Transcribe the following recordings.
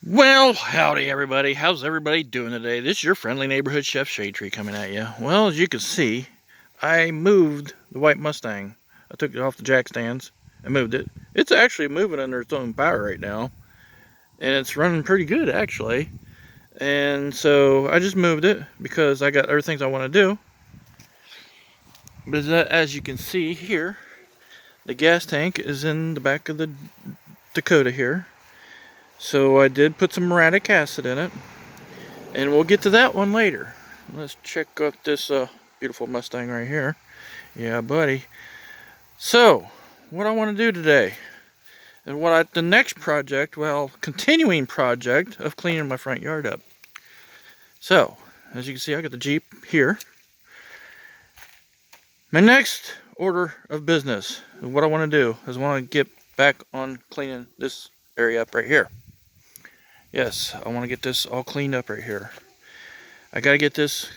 Well, howdy everybody. How's everybody doing today? This is your friendly neighborhood chef Shade Tree coming at you. Well, as you can see, I moved the white Mustang. I took it off the jack stands and moved it. It's actually moving under its own power right now, and it's running pretty good actually. And so I just moved it because I got other things I want to do. But as you can see here, the gas tank is in the back of the Dakota here. So I did put some muriatic acid in it, and we'll get to that one later. Let's check out this beautiful Mustang right here. Yeah, buddy. So, what I want to do today, and the next project, well, continuing project of cleaning my front yard up. So, as you can see, I got the Jeep here. My next order of business, what I want to do is I want to get back on cleaning this area up right here. Yes, I want to get this all cleaned up right here. I got to get this,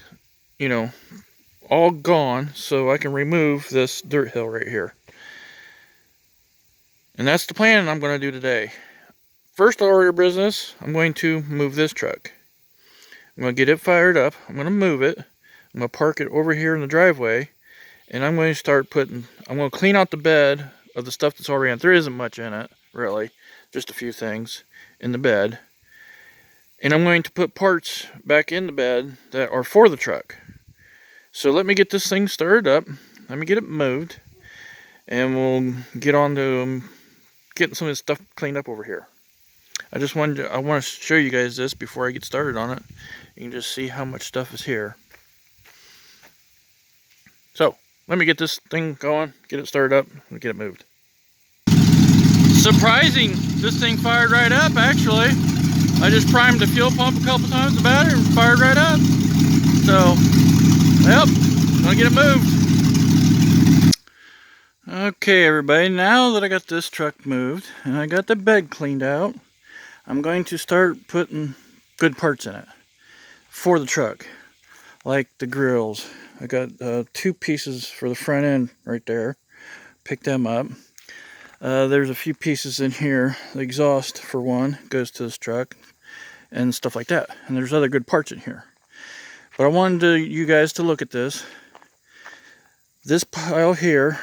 all gone so I can remove this dirt hill right here. And that's the plan I'm going to do today. First order of business, I'm going to move this truck. I'm going to get it fired up. I'm going to move it. I'm going to park it over here in the driveway. And I'm going to start I'm going to clean out the bed of the stuff that's already in it. There isn't much in it, really. Just a few things in the bed. And I'm going to put parts back in the bed that are for the truck. So let me get this thing started up. Let me get it moved. And we'll get on to getting some of this stuff cleaned up over here. I want to show you guys this before I get started on it. You can just see how much stuff is here. So let me get this thing going, get it started up, and get it moved. Surprising, this thing fired right up actually. I just primed the fuel pump a couple times, the battery, and fired right up. So, yep, gonna get it moved. Okay, everybody, now that I got this truck moved and I got the bed cleaned out, I'm going to start putting good parts in it for the truck, like the grills. I got 2 pieces for the front end right there. Pick them up. There's a few pieces in here. The exhaust, for one, goes to this truck and stuff like that. And there's other good parts in here. But I wanted you guys to look at this. This pile here,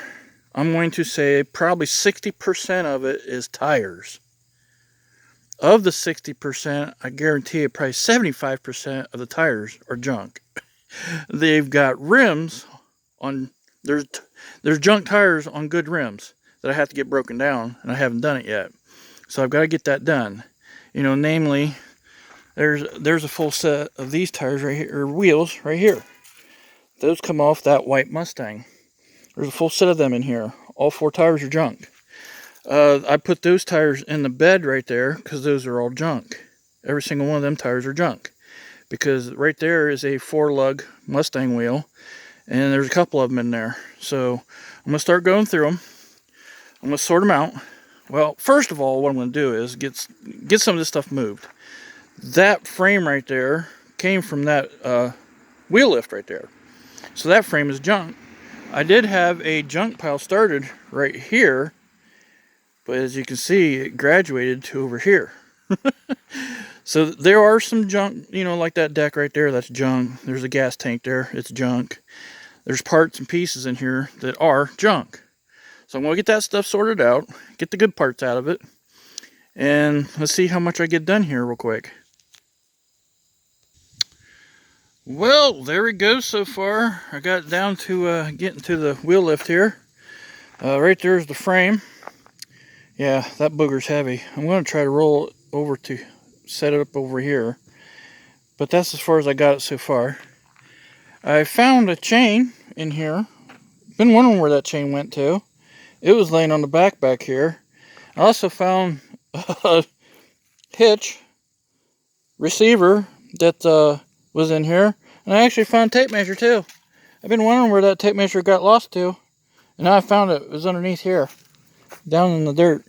I'm going to say probably 60% of it is tires. Of the 60%, I guarantee it probably 75% of the tires are junk. They've got rims on, there's junk tires on good rims that I have to get broken down, and I haven't done it yet. So I've got to get that done. Namely, there's a full set of these tires right here, or wheels right here. Those come off that white Mustang. There's a full set of them in here. All 4 tires are junk. I put those tires in the bed right there because those are all junk. Every single one of them tires are junk. Because right there is a 4-lug Mustang wheel, and there's a couple of them in there. So I'm going to start going through them. I'm going to sort them out. Well, first of all, what I'm going to do is get some of this stuff moved. That frame right there came from that wheel lift right there. So that frame is junk. I did have a junk pile started right here, but as you can see, it graduated to over here. So there are some junk, like that deck right there, that's junk. There's a gas tank there, it's junk. There's parts and pieces in here that are junk. So I'm going to get that stuff sorted out, get the good parts out of it, and let's see how much I get done here real quick. Well, there we go so far. I got down to getting to the wheel lift here. Right there's the frame. Yeah, that booger's heavy. I'm going to try to roll it over to set it up over here. But that's as far as I got it so far. I found a chain in here. Been wondering where that chain went to. It was laying on the back here. I also found a hitch receiver that was in here. And I actually found a tape measure too. I've been wondering where that tape measure got lost to. And now I found it. It was underneath here. Down in the dirt.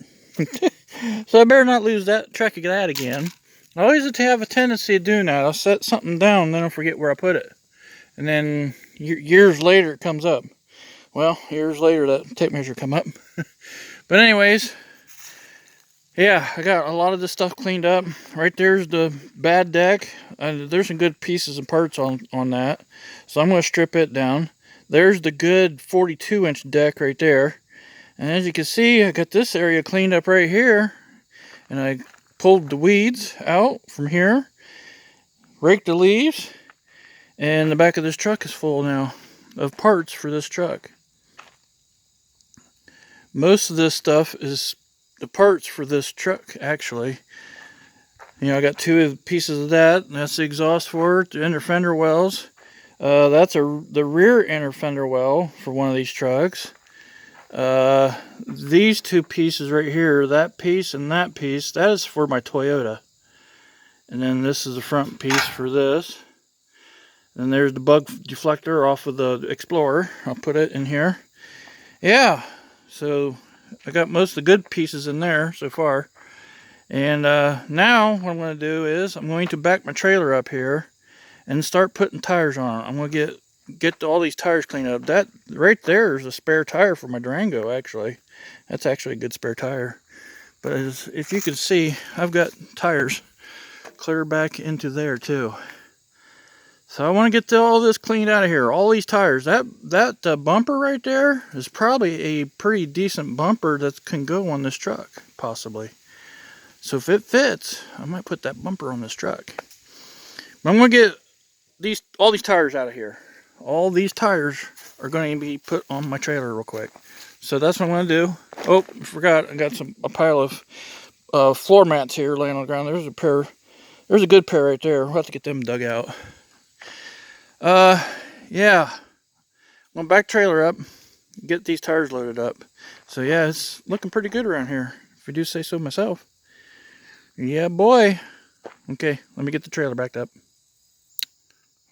So I better not lose track of that again. I always have a tendency of doing that. I'll set something down, then I'll forget where I put it. And then years later it comes up. Well, years later that tape measure come up. But anyways, Yeah, I got a lot of this stuff cleaned up. Right there's the bad deck. There's some good pieces and parts on that. So I'm going to strip it down. There's the good 42-inch deck right there. And as you can see, I got this area cleaned up right here. And I pulled the weeds out from here. Raked the leaves. And the back of this truck is full now of parts for this truck. Most of this stuff is the parts for this truck, actually. You know, I got two pieces of that. And that's the exhaust for it, the inner fender wells. That's the rear inner fender well for one of these trucks. These two pieces right here, that piece and that piece, that is for my Toyota. And then this is the front piece for this. And there's the bug deflector off of the Explorer. I'll put it in here. Yeah, so I got most of the good pieces in there so far. And now what I'm going to do is I'm going to back my trailer up here and start putting tires on it. I'm going to get all these tires cleaned up. That right there is a spare tire for my Durango, actually. That's actually a good spare tire. But if you can see, I've got tires clear back into there too. So I want to get all this cleaned out of here. All these tires. That bumper right there is probably a pretty decent bumper that can go on this truck, possibly. So if it fits, I might put that bumper on this truck. But I'm going to get all these tires out of here. All these tires are going to be put on my trailer real quick. So that's what I'm going to do. Oh, I forgot. I got a pile of floor mats here laying on the ground. There's a pair. There's a good pair right there. We'll have to get them dug out. Yeah. I'm going to back trailer up. Get these tires loaded up. So yeah, it's looking pretty good around here, if I do say so myself. Yeah, boy. Okay, let me get the trailer backed up.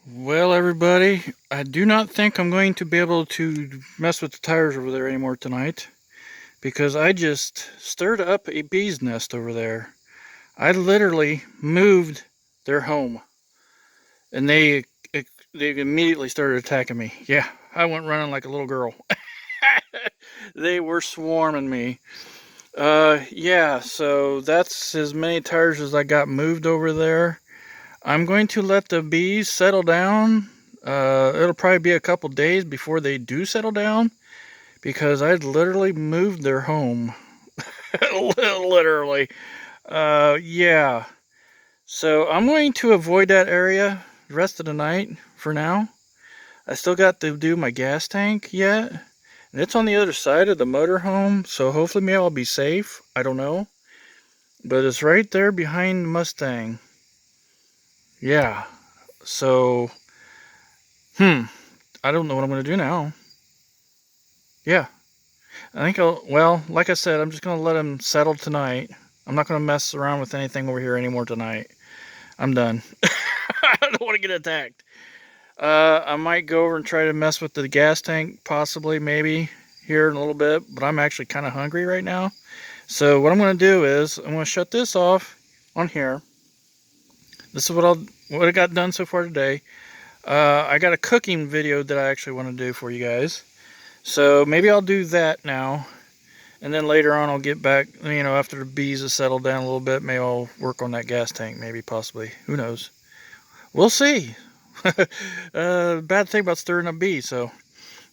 Well, everybody, I do not think I'm going to be able to mess with the tires over there anymore tonight, because I just stirred up a bee's nest over there. I literally moved their home, and they immediately started attacking me. Yeah, I went running like a little girl. They were swarming me. Yeah, so that's as many tires as I got moved over there. I'm going to let the bees settle down. It'll probably be a couple days before they do settle down, because I literally moved their home. Literally. Yeah. So I'm going to avoid that area the rest of the night for now. I still got to do my gas tank yet. And it's on the other side of the motorhome, so hopefully maybe I'll be safe. I don't know. But it's right there behind the Mustang. Yeah. So, I don't know what I'm going to do now. Yeah. I think well, like I said, I'm just going to let them settle tonight. I'm not going to mess around with anything over here anymore tonight. I'm done. I don't want to get attacked. I might go over and try to mess with the gas tank, possibly, maybe, here in a little bit. But I'm actually kind of hungry right now. So what I'm going to do is, I'm going to shut this off on here. This is what I got done so far today. I got a cooking video that I actually want to do for you guys. So maybe I'll do that now. And then later on I'll get back, you know, after the bees have settled down a little bit, maybe I'll work on that gas tank, maybe, possibly. Who knows? We'll see. Bad thing about stirring up bees, so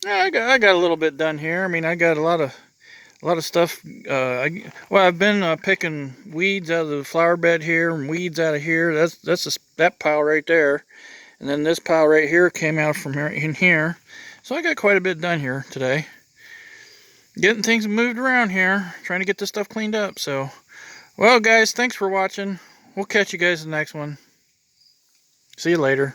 yeah, I got a little bit done here. I mean, I got a lot of stuff. I've been picking weeds out of the flower bed here and weeds out of here. That's that pile right there, and then this pile right here came out from here in here. So I got quite a bit done here today, getting things moved around here, trying to get this stuff cleaned up. So, well, guys, thanks for watching. We'll catch you guys in the next one. See you later.